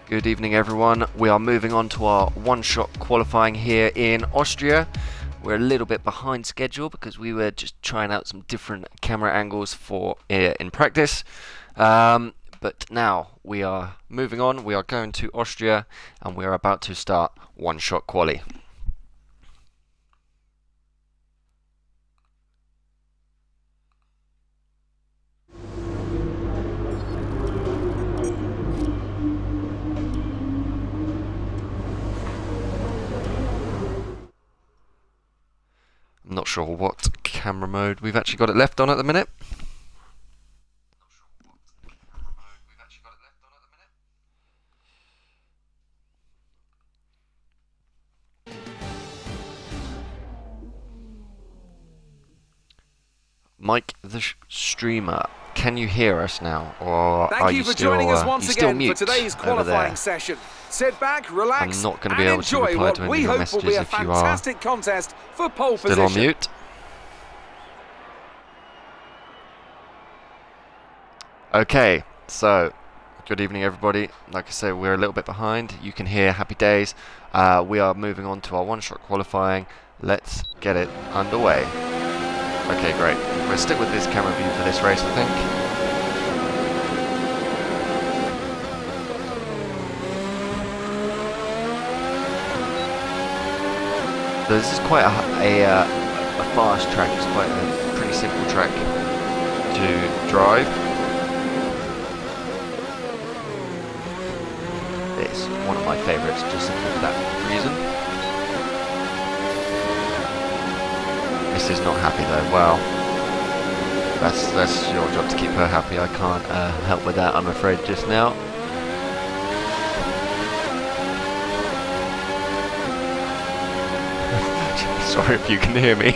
Good evening everyone, we are moving on to our one-shot qualifying here in Austria. We're a little bit behind schedule because we were just trying out some different camera angles for in practice. But now we are moving on, we are going to Austria and we are about to start one-shot quali. I'm not sure what camera mode we've actually got it left on at the minute. Mike the streamer, can you hear us now, or Thank are you you for still, joining us once again mute for today's over there? qualifying session. Sit back, relax, I'm not going to be and able to enjoy reply what to any we of your hope will be messages a if you are fantastic contest for pole still position. on mute. Okay, so good evening everybody. Like I said, we're a little bit behind. You can hear happy days. We are moving on to our one-shot qualifying. Let's get it underway. Okay, great. We'll stick with this camera view for this race, I think. So this is quite a fast track. It's quite a pretty simple track to drive. It's one of my favourites just simply for that reason. This is not happy though. Well, that's your job to keep her happy. I can't help with that, I'm afraid, just now. Sorry if you can hear me.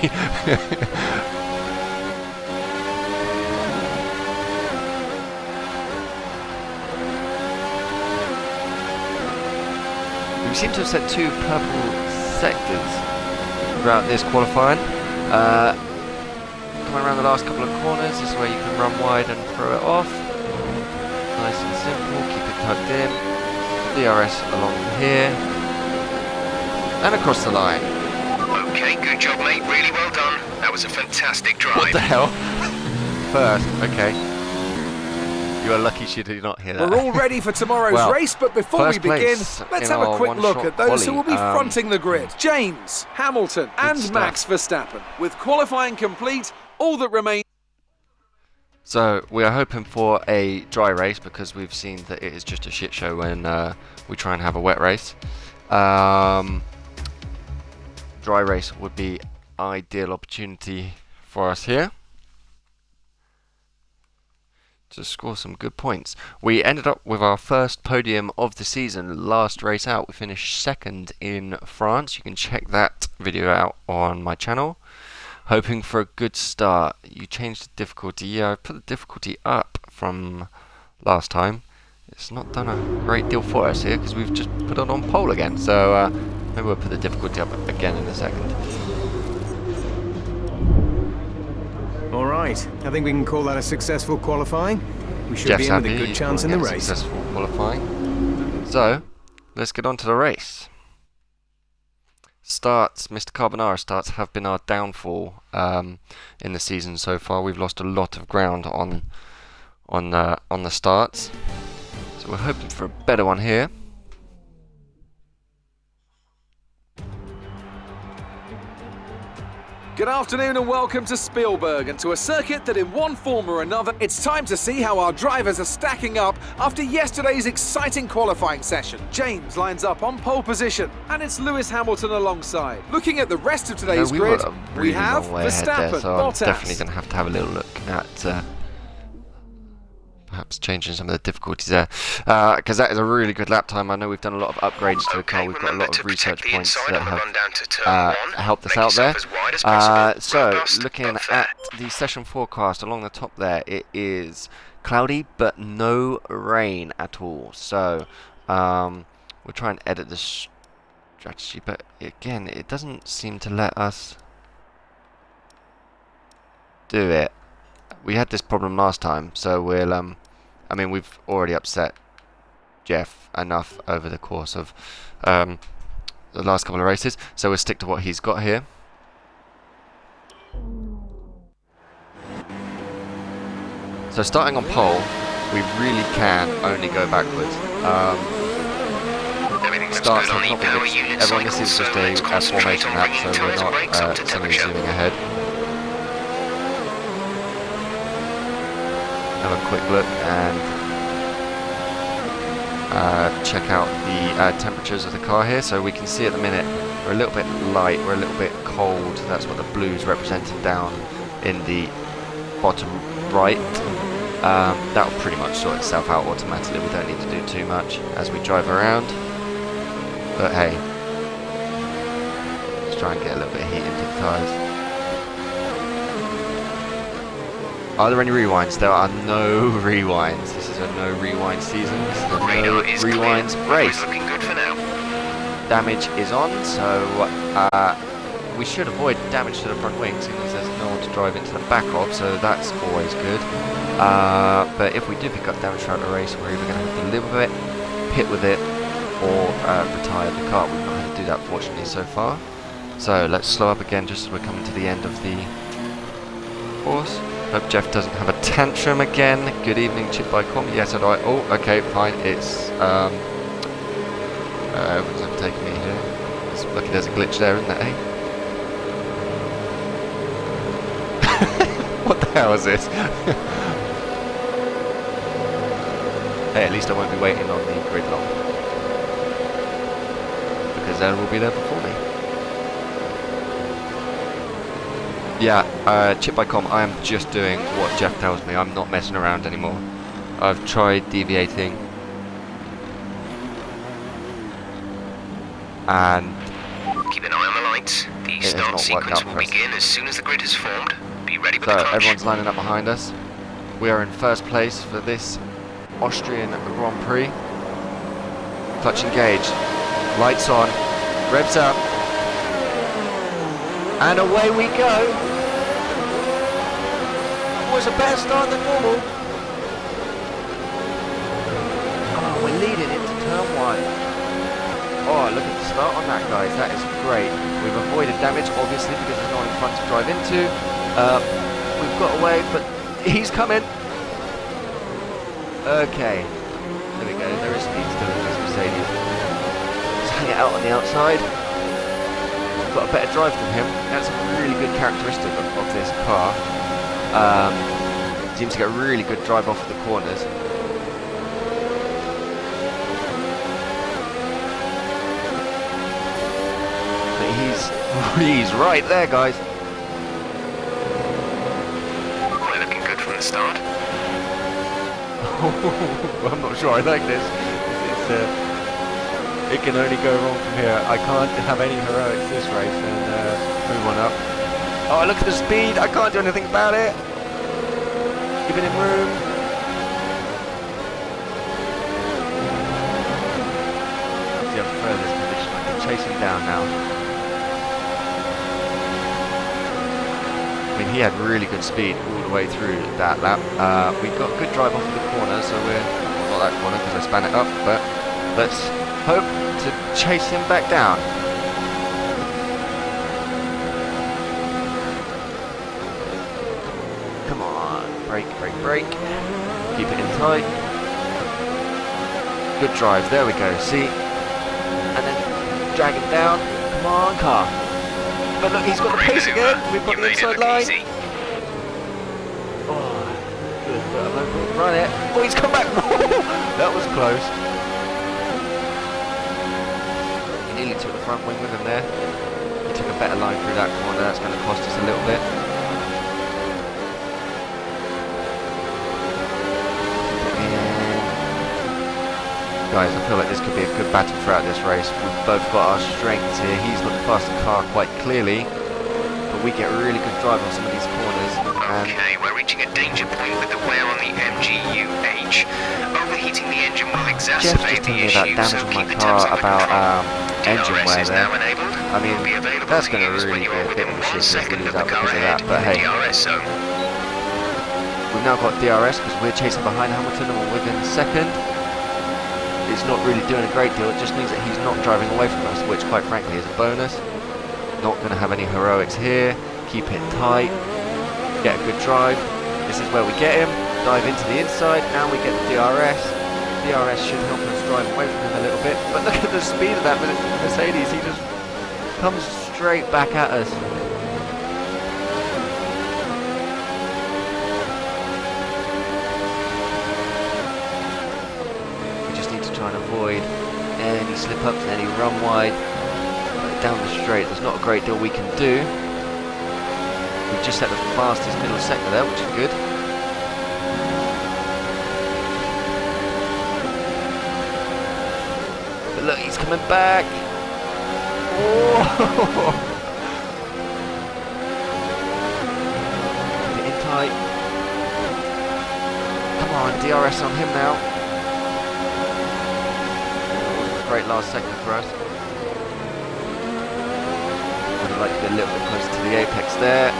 We seem to have set two purple sectors throughout this qualifying. Coming around the last couple of corners, this is where you can run wide and throw it off. Nice and simple, keep it tucked in. DRS along here. And across the line. Okay, good job mate, really well done. That was a fantastic drive. What the hell? First, okay. You are lucky she did not hear that. We're all ready for tomorrow's race, but before we begin, let's have a quick look at those who will be fronting the grid. James, Hamilton and Max Verstappen. With qualifying complete, all that remains... So, we are hoping for a dry race because we've seen that it is just a shit show when we try and have a wet race. Dry race would be ideal opportunity for us here to score some good points. We ended up with our first podium of the season. Last race out, we finished second in France. You can check that video out on my channel. Hoping for a good start. You changed the difficulty. Yeah, I put the difficulty up from last time. It's not done a great deal for us here because we've just put it on pole again. So maybe we'll put the difficulty up again in a second. All right, I think we can call that a successful qualifying. We should Jeff's be in with happy. a good chance in the race. Successful qualifying. So, let's get on to the race. Starts, Mr. Carbonara starts have been our downfall in the season so far. We've lost a lot of ground on the starts. So we're hoping for a better one here. Good afternoon and welcome to Spielberg and to a circuit that in one form or another, it's time to see how our drivers are stacking up after yesterday's exciting qualifying session. James lines up on pole position and it's Lewis Hamilton alongside. Looking at the rest of today's grid, we have Verstappen, so I'm Bottas. definitely going to have a little look at perhaps changing some of the difficulties there, because that is a really good lap time. I know we've done a lot of upgrades to the car. We've got a lot of research points that have helped us out there. So, looking at the session forecast along the top there, it is cloudy but no rain at all. So, we'll try and edit this strategy, but again, it doesn't seem to let us do it. We had this problem last time, so we'll I mean, we've already upset Jeff enough over the course of the last couple of races, so we'll stick to what he's got here. So starting on pole, we really can only go backwards. Starts not good. Everyone, this is just a formation lap, so we're not suddenly zooming ahead. Have a quick look and check out the temperatures of the car here. So we can see at the minute we're a little bit light, we're a little bit cold. That's what the blue's represented down in the bottom right. That will pretty much sort itself out automatically. We don't need to do too much as we drive around. But hey, let's try and get a little bit of heat into the tyres. Are there any rewinds? There are no rewinds. This is a no rewind season. This is a no rewinds race. Looking good for now. Damage is on, so we should avoid damage to the front wings because there's no one to drive into the back of, so that's always good. But if we do pick up damage throughout the race, we're either going to have to live with it, pit with it, or retire the car. We've not had to do that fortunately so far. So let's slow up again just as we're coming to the end of the course. Hope Jeff doesn't have a tantrum again. Good evening, Chip by Com. Yes, I do. Oh, okay, fine. It's everyone's overtaking me here. It's lucky there's a glitch there, isn't there? Eh? What the hell is this? Hey, at least I won't be waiting on the gridlock, because Ellen will be there before me. Yeah, Chip by Com, I am just doing what Jeff tells me. I'm not messing around anymore. I've tried deviating, and keep an eye on the lights. The start sequence will begin as soon as the grid is formed. Be ready with the clutch. Everyone's lining up behind us. We are in first place for this Austrian Grand Prix. Clutch engaged. Lights on. Revs up. And away we go. Was a better start than normal. Oh, we're leading into turn 1. Oh, look at the start on that, guys. That is great. We've avoided damage, obviously, because there's no one in front to drive into. We've got away, but he's coming. Okay. There we go. There is speed still in this Mercedes. Let's hang it out on the outside. Got a better drive than him. That's a really good characteristic of this car. Seems to get a really good drive off of the corners. But he's right there, guys. We're looking good from the start. I'm not sure I like this. It can only go wrong from here. I can't have any heroics this race and move on up. Oh, look at the speed. I can't do anything about it. Giving him room. See how further this position. I can chase him down now. I mean, he had really good speed all the way through that lap. We got a good drive off of the corner, so we're not that corner because I span it up, but let's hope to chase him back down. Come on, brake, brake, brake. Keep it in tight. Good drive, there we go, see? And then drag him down. Come on, car. But look, he's got the pace again. We've got the inside line. Oh, good, but I'm going to run it. Oh, he's come back. That was close. He nearly took the front wing with him there. He took a better line through that corner. That's going to cost us a little bit. Guys, I feel like this could be a good battle throughout this race. We've both got our strengths here. He's got the faster car quite clearly, but we get a really good drive on some of these corners. Okay, we're reaching a danger point with the wear on the MGU-H. Overheating the engine will exacerbate the issue, so keep the temps under control. Engine wear there. Now enabled. I mean, that's going to really be a bit of a shit if we lose out because of that, but hey. We've now got DRS because we're chasing behind Hamilton and we're within second. is not really doing a great deal. It just means that he's not driving away from us, which quite frankly is a bonus. Not going to have any heroics here. Keep it tight. Get a good drive. This is where we get him. Dive into the inside. Now we get the DRS. DRS should help us drive away from him a little bit. But look at the speed of that Mercedes. He just comes straight back at us. We just need to try and avoid any slip-ups, any run wide. Down the straight, there's not a great deal we can do. We've just set the fastest middle sector there, which is good. But look, he's coming back. Oh! Keep it in tight. Come on, DRS on him now. Great last sector for us. I'd like to be a little bit closer to the apex there.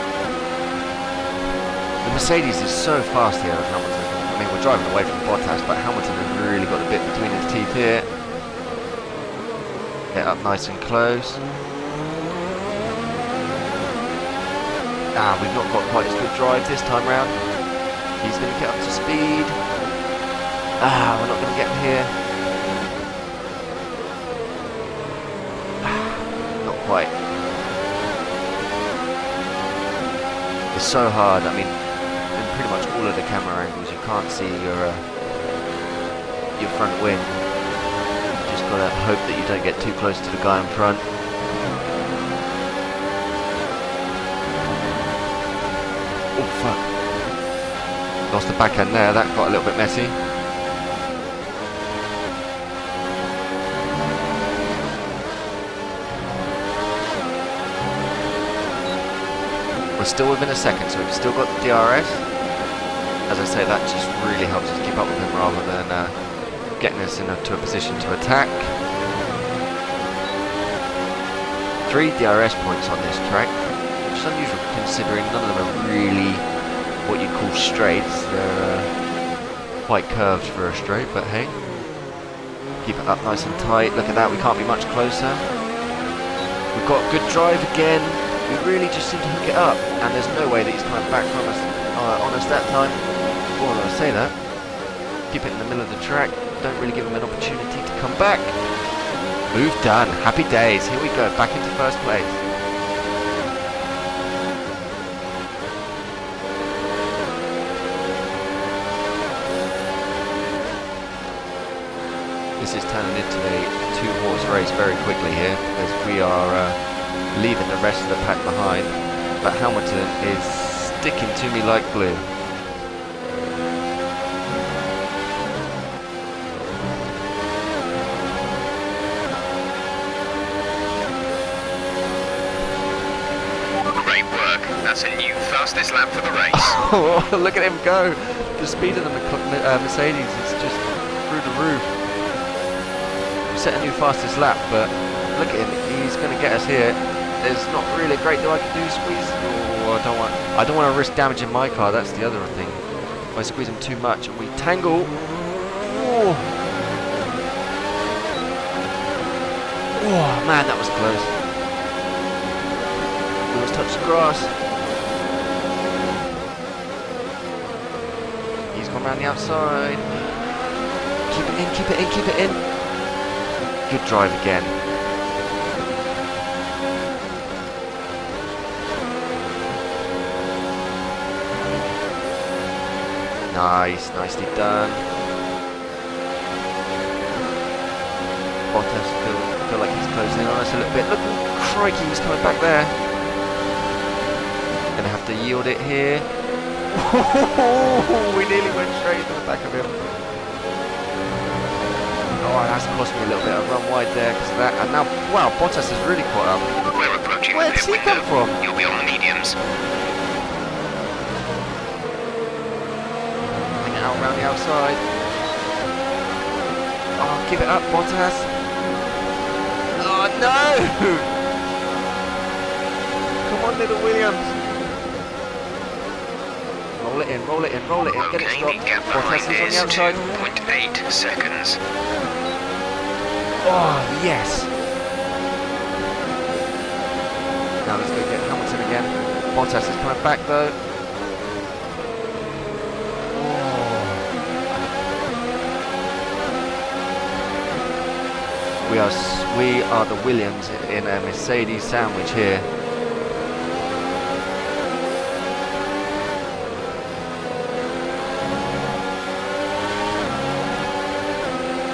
The Mercedes is so fast here at Hamilton. I mean, we're driving away from Bottas, but Hamilton has really got a bit between his teeth here. Get up nice and close. We've not got quite as good drive this time round. He's going to get up to speed. We're not going to get him here. Not quite. It's so hard. I mean, in pretty much all of the camera angles, you can't see your front wing. You just gotta hope that you don't get too close to the guy in front. Oh fuck! Lost the back end there. That got a little bit messy. We're still within a second, so we've still got the DRS. As I say, that just really helps us keep up with him rather than getting us into a position to attack. 3 DRS points on this track, which is unusual considering none of them are really what you'd call straights. They're quite curved for a straight, but hey. Keep it up nice and tight. Look at that, we can't be much closer. We've got good drive again. We really just seem to hook it up, and there's no way that he's coming back from us on us that time. Well, I say that. Keep it in the middle of the track. Don't really give him an opportunity to come back. Move done. Happy days. Here we go. Back into first place. This is turning into a 2-horse race very quickly here, as we are leaving the rest of the pack behind, but Hamilton is sticking to me like glue. Great work. That's a new fastest lap for the race. Oh, look at him go. The speed of the Mercedes is just through the roof. We set a new fastest lap, but look at him. He's going to get us here. There's not really a great deal I can do. Squeeze. Oh, I don't want to risk damaging my car. That's the other thing. If I squeeze him too much and we tangle. Oh, man, that was close. We almost touched the grass. He's gone around the outside. Keep it in, keep it in, keep it in. Good drive again. Nice, nicely done. Bottas feel like he's closing in on us a little bit. Look, crikey, he's coming back there. Gonna have to yield it here. We nearly went straight into the back of him. Oh, that's cost me a little bit of run wide there because of that. And now, wow, Bottas has really caught up. We're approaching Where the did pit he come window. from? You'll be on the mediums. Out around the outside. Oh, give it up, Bottas. Oh no! Come on, little Williams. Roll it in, roll it in, roll it in. Get it Okay, stopped. the gap Bottas behind is on is the outside. 2.8 seconds. Oh, yes. Now let's go get Hamilton again. Bottas is coming back though. We are the Williams in a Mercedes sandwich here.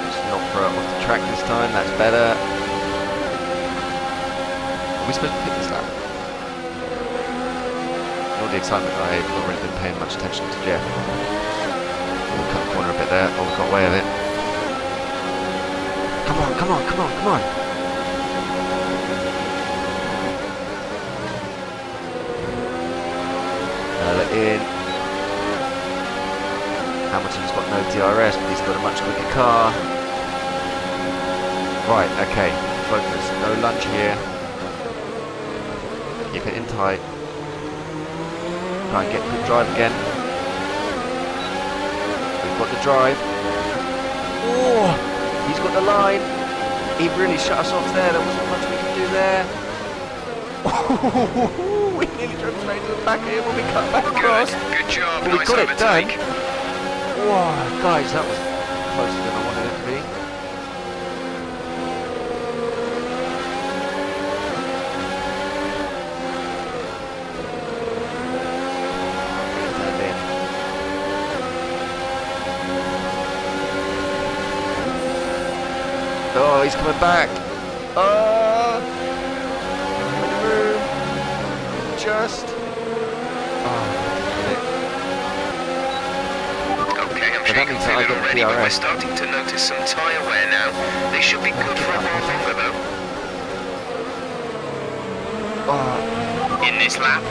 Just not throw it off the track this time, that's better. Are we supposed to pick this lap? All the excitement, I've not really been paying much attention to Jeff. We'll cut the corner a bit there, oh we got away with it. Come on, come on, come on, come on. In. Hamilton's got no DRS, but he's got a much quicker car. Right, okay, focus, no lunge here. Keep it in tight. Try and get quick drive again. We've got the drive. Oh, he's got the line. He really shut us off there, there wasn't much we could do there. We nearly drove straight to the back here when we cut back across. Good job, But we nice got it done. overtake. Wow, guys, that was closer than I wanted it to be. Oh, he's coming back. Oh, just. Okay, I'm But that shaking means through that I it got already, but we're DRS. starting to notice some tyre wear now. They should be good for a while longer though. Oh. In this lap,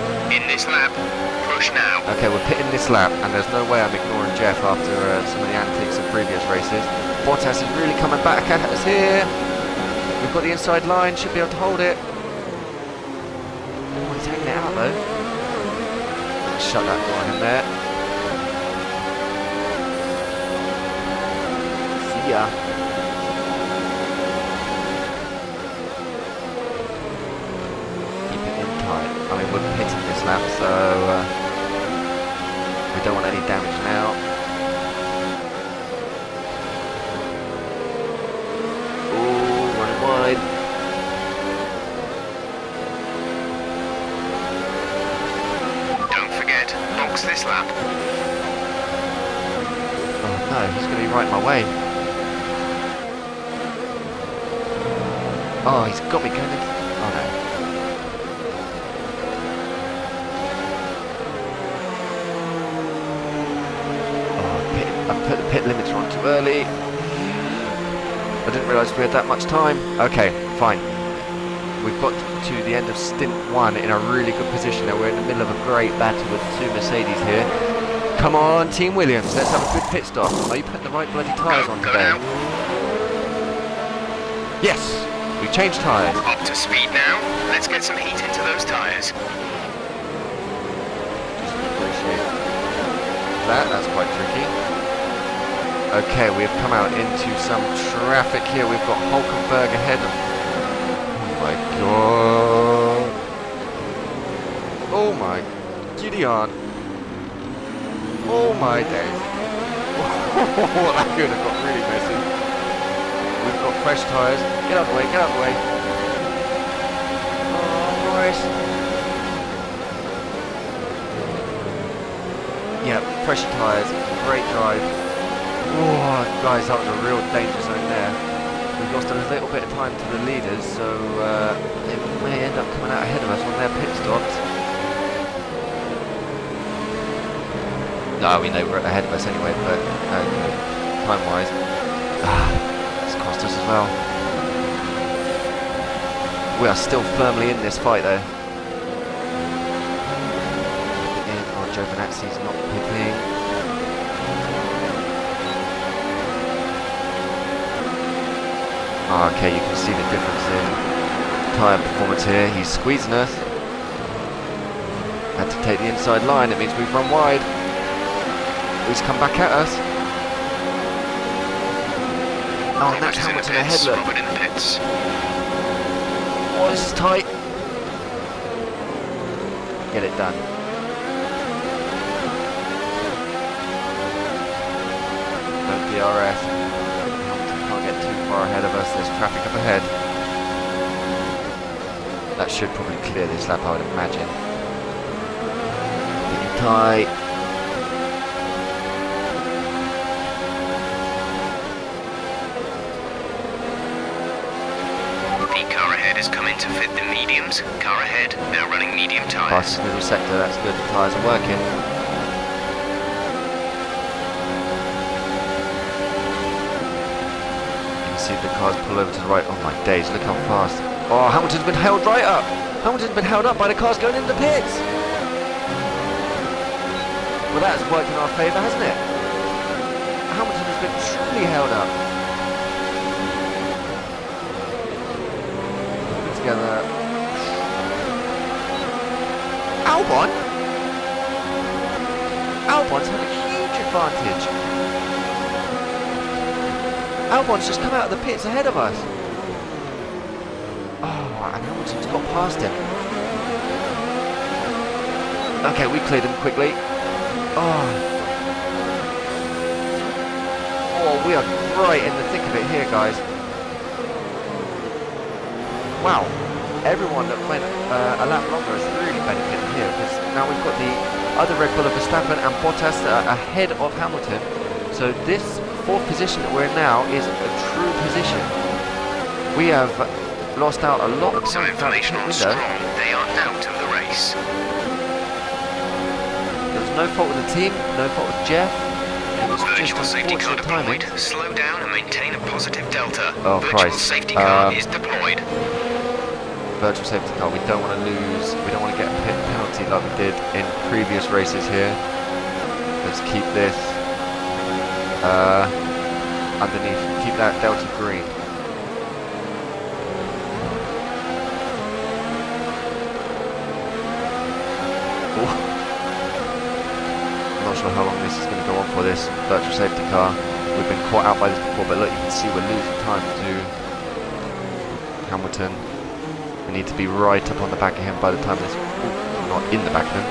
push now. Okay, we're pitting this lap, and there's no way I'm ignoring Jeff after some of the antics of previous races. Bottas is really coming back at us here. We've got the inside line, should be able to hold it. Oh, he's hanging it out though. Let's shut that door on him there. See ya. Keep it in tight. I mean, we're pitting this lap, so we don't want any damage now. Ooh, running wide. Don't forget, box this lap. Oh no, he's going to be right in my way. Oh, he's got me going into... Oh no. Oh, I put the pit limiter on too early. I didn't realise we had that much time. Okay, fine. We've got to the end of stint 1 in a really good position now. We're in the middle of a great battle with two Mercedes here. Come on, Team Williams, let's have a good pit stop. Are you putting the right bloody tyres on Go today? now. Yes! We changed tyres. Up to speed now. Let's get some heat into those tyres. Just appreciate that, that's quite tricky. Okay, we've come out into some traffic here. We've got Hulkenberg ahead of... Oh my god. Oh my Gideon. Oh my days. That could have got really messy. We've got fresh tyres. Get out of the way, get out of the way. Oh, Norris. Yeah, fresh tyres. Great drive. Oh, guys, that was a real danger zone there. We've lost a little bit of time to the leaders, so they may end up coming out ahead of us on their pit stops. No, we know we're ahead of us anyway, but time-wise, it's cost us as well. We are still firmly in this fight, though. Oh, Giovinazzi's not pitting. Oh, okay, you can see the difference in tyre performance here. He's squeezing us. Had to take the inside line, it means we've run wide. He's come back at us. Oh, and that's Hamilton ahead, look. Robert in the pits. Oh, this is tight. Get it done. No DRS. Hamilton can't get too far ahead of us. There's traffic up ahead. That should probably clear this lap, I would imagine. Getting tight. The car ahead is coming to fit the mediums. Car ahead, now running medium tyres. Fastest middle sector, that's good. The tyres are working. You can see the cars pull over to the right. Oh my days, look how fast. Oh, Hamilton's been held right up. Hamilton's been held up by the cars going into the pits. Well, that's worked in our favour, hasn't it? Hamilton has been truly held up. Put together. Albon? Albon's had a huge advantage. Albon's just come out of the pits ahead of us. Oh, and Hamilton's got past him. Okay, we cleared him quickly. Oh, we are right in the thick of it here, guys. Wow, everyone that went a lap longer has really benefited here, because now we've got the other Red Bull of Verstappen and Bottas ahead of Hamilton. So this fourth position that we're in now is a true position. We have lost out a lot of Some information on Stroll. They are out of the race. There's no fault with the team, no fault with Jeff. It was Virtual just safety car unfortunate timing. deployed. Slow down and maintain a positive delta. Oh, Virtual Christ. safety car is deployed. Virtual safety car, we don't want to lose, we don't want to get a pit penalty like we did in previous races here. Let's keep this underneath, keep that delta green. Ooh. I'm not sure how long this is going to go on for, this virtual safety car. We've been caught out by this before, but look, you can see we're losing time to Hamilton. We need to be right up on the back of him by the time this... Ooh, not in the back of him.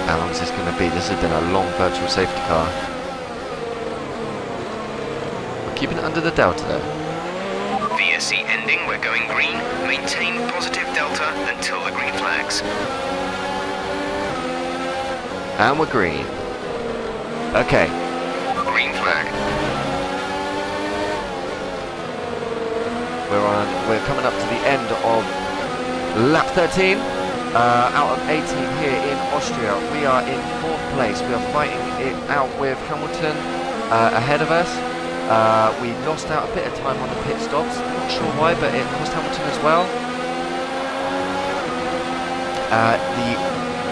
How long is this going to be? This has been a long virtual safety car. We're keeping it under the delta though. VSC ending, we're going green. Maintain positive delta until the green flags. And we're green. Okay. Green flag. We're coming up to the end of lap 13. Out of 18 here in Austria. We are in 4th place. We are fighting it out with Hamilton ahead of us. We lost out a bit of time on the pit stops. Not sure why, but it cost Hamilton as well. The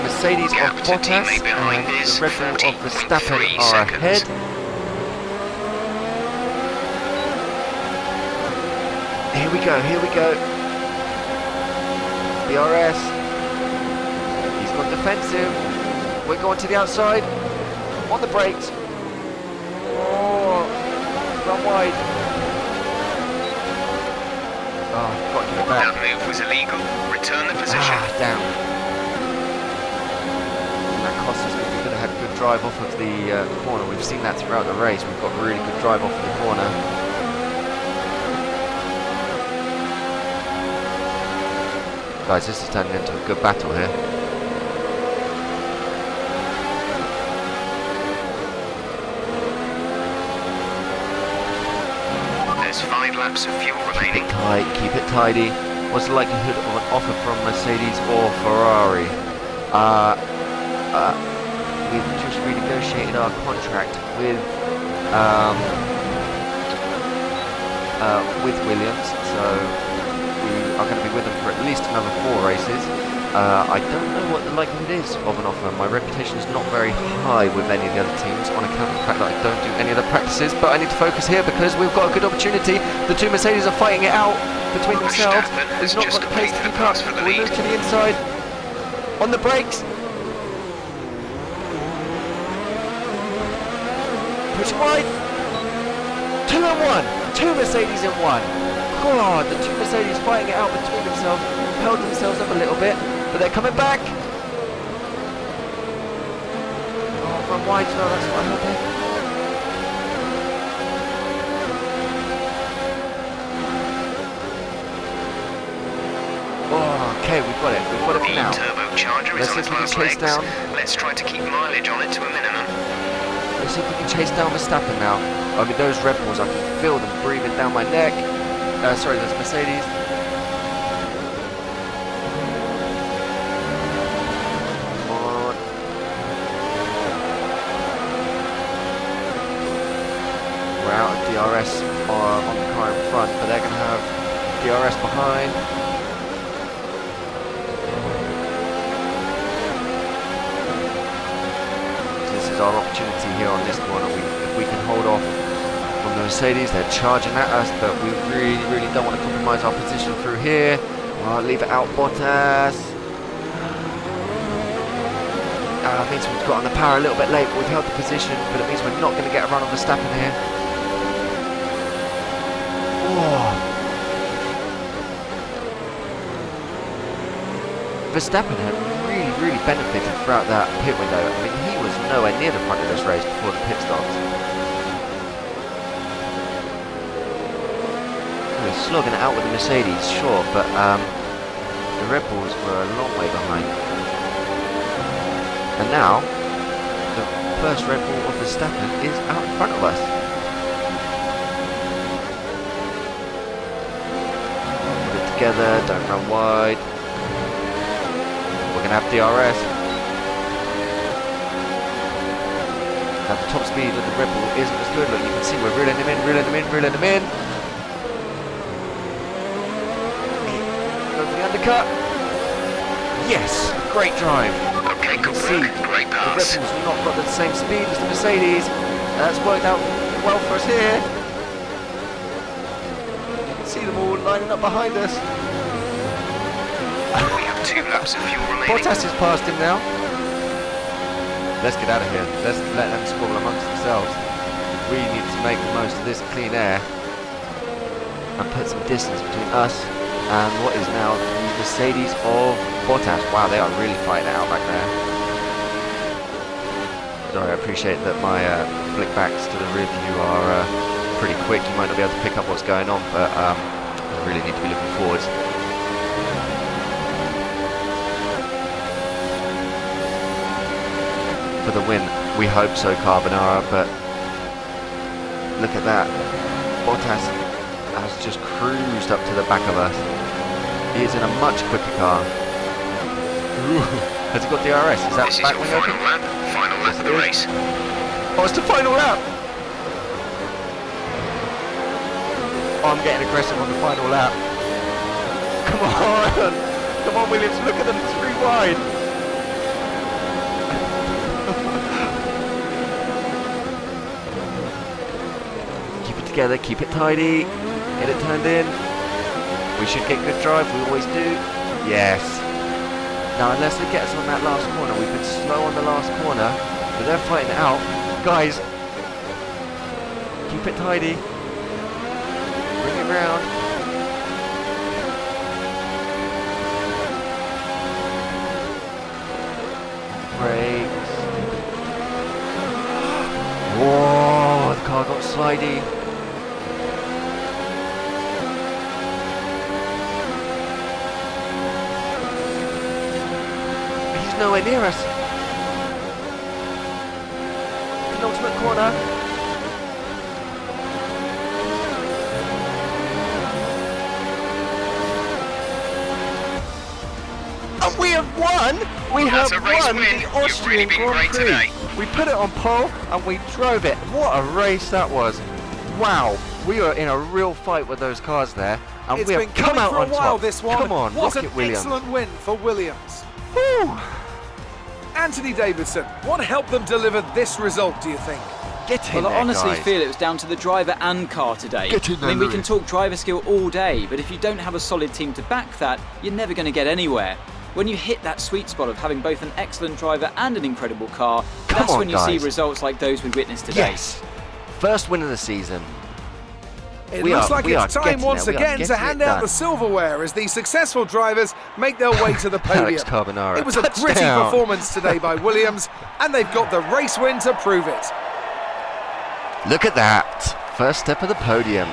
Mercedes of Bottas and the Red Bull of Verstappen are ahead. Here we go, here we go. DRS. He's gone defensive. We're going to the outside. On the brakes. Oh, run wide. Oh, I've got to get it back. That move was illegal. Return the position. Ah, down. And that cost us because we could have had good drive off of the corner. We've seen that throughout the race. We've got really good drive off of the corner. Guys, this is turning into a good battle here. There's 5 laps of fuel remaining. Keep it tight, keep it tidy. What's the likelihood of an offer from Mercedes or Ferrari? We've just renegotiated our contract with Williams, so we are going to be with them for at least another 4 races. I don't know what the likelihood is of an offer. My reputation is not very high with any of the other teams on account of the fact that I don't do any other practices, but I need to focus here because we've got a good opportunity. The 2 Mercedes are fighting it out between themselves. We've not got the pace to keep up. We move to the inside. On the brakes. Pushing wide. 2 and 1. 2 Mercedes in 1. God, the 2 Mercedes fighting it out between themselves. Held themselves up a little bit, but they're coming back. Oh, from wide as well, that's what I'm hoping. Oh, okay, we've got it. We've got it for now. The turbocharger is on its last legs. Let's try to keep mileage on it to a minimum. Let's see if we can chase down Verstappen now. I mean, those Red Bulls, I can feel them breathing down my neck. Sorry, that's Mercedes. Come on. We're out of DRS on the car in front, but they're going to have DRS behind. This is our opportunity here on this corner. If we can hold off from the Mercedes, they're charging at us, but we really don't want to compromise our position through here. Leave it out, Bottas. It means we've got on the power a little bit late, but we've held the position, but it means we're not going to get a run on Verstappen here. Oh. Verstappen had really benefited throughout that pit window. I mean, he was nowhere near the front of this race before the pit stops. Slogging it out with the Mercedes, sure, but the Red Bulls were a long way behind. And now, the first Red Bull of Verstappen is out in front of us. Put it together, don't run wide. We're going to have DRS. Now the top speed of the Red Bull isn't as good. Look, you can see we're reeling them in. Undercut. Yes, great drive. Okay, good work. Great pass. The Red Bulls have not got the same speed as the Mercedes. That's worked out well for us here. You can see them all lining up behind us. We have 2 laps of fuel remaining. Bottas has passed him now. Let's get out of here. Let's let them squabble amongst themselves. We need to make the most of this clean air and put some distance between us and what is now the Mercedes of Bottas. Wow, they are really fighting it out back there. Sorry, I appreciate that my flick backs to the rear view are pretty quick. You might not be able to pick up what's going on, but I really need to be looking forwards. For the win, we hope so, Carbonara, but look at that. Bottas has just cruised up to the back of us. He is in a much quicker car. Ooh. Has he got DRS? Is that back wing open? Final lap of the race. Oh, it's the final lap! Oh, I'm getting aggressive on the final lap. Come on! Come on, Williams, look at them, 3 wide! Keep it together, keep it tidy. Get it turned in. We should get good drive, we always do. Yes. Now, unless they get us on that last corner, we've been slow on the last corner, but they're fighting it out. Guys, keep it tidy. Bring it round. Brakes. Whoa, the car got slidey. Nowhere near us. Penultimate corner. And we have won! We have won the Austrian Grand Prix. We put it on pole and we drove it. What a race that was. Wow. We were in a real fight with those cars there. And It's we been have come out for a on while, top. this one. Come on, what Rocket an Williams. excellent win for Williams. Woo. Anthony Davidson, what helped them deliver this result, do you think? Get in Well, there, I honestly guys. feel it was down to the driver and car today. Get in there, I mean, we can Lewis. talk driver skill all day, but if you don't have a solid team to back that, you're never going to get anywhere. When you hit that sweet spot of having both an excellent driver and an incredible car, Come that's on, when you see guys. results like those we witnessed today. Yes. First win of the season. It looks like it's time once again to hand out the silverware as the successful drivers make their way to the podium. Carbonara. It was a gritty performance today by Williams, and they've got the race win to prove it. Look at that. First step of the podium.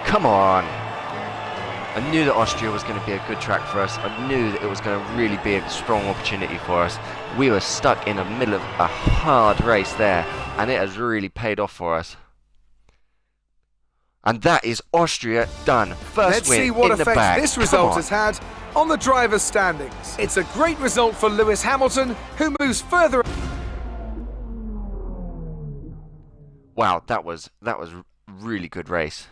Come on. I knew that Austria was going to be a good track for us. I knew that it was going to really be a strong opportunity for us. We were stuck in the middle of a hard race there, and it has really paid off for us. And that is Austria done. First win in the bag. Let's see what effect this result has had on the drivers' standings. It's a great result for Lewis Hamilton, who moves further. Wow, that was really good race.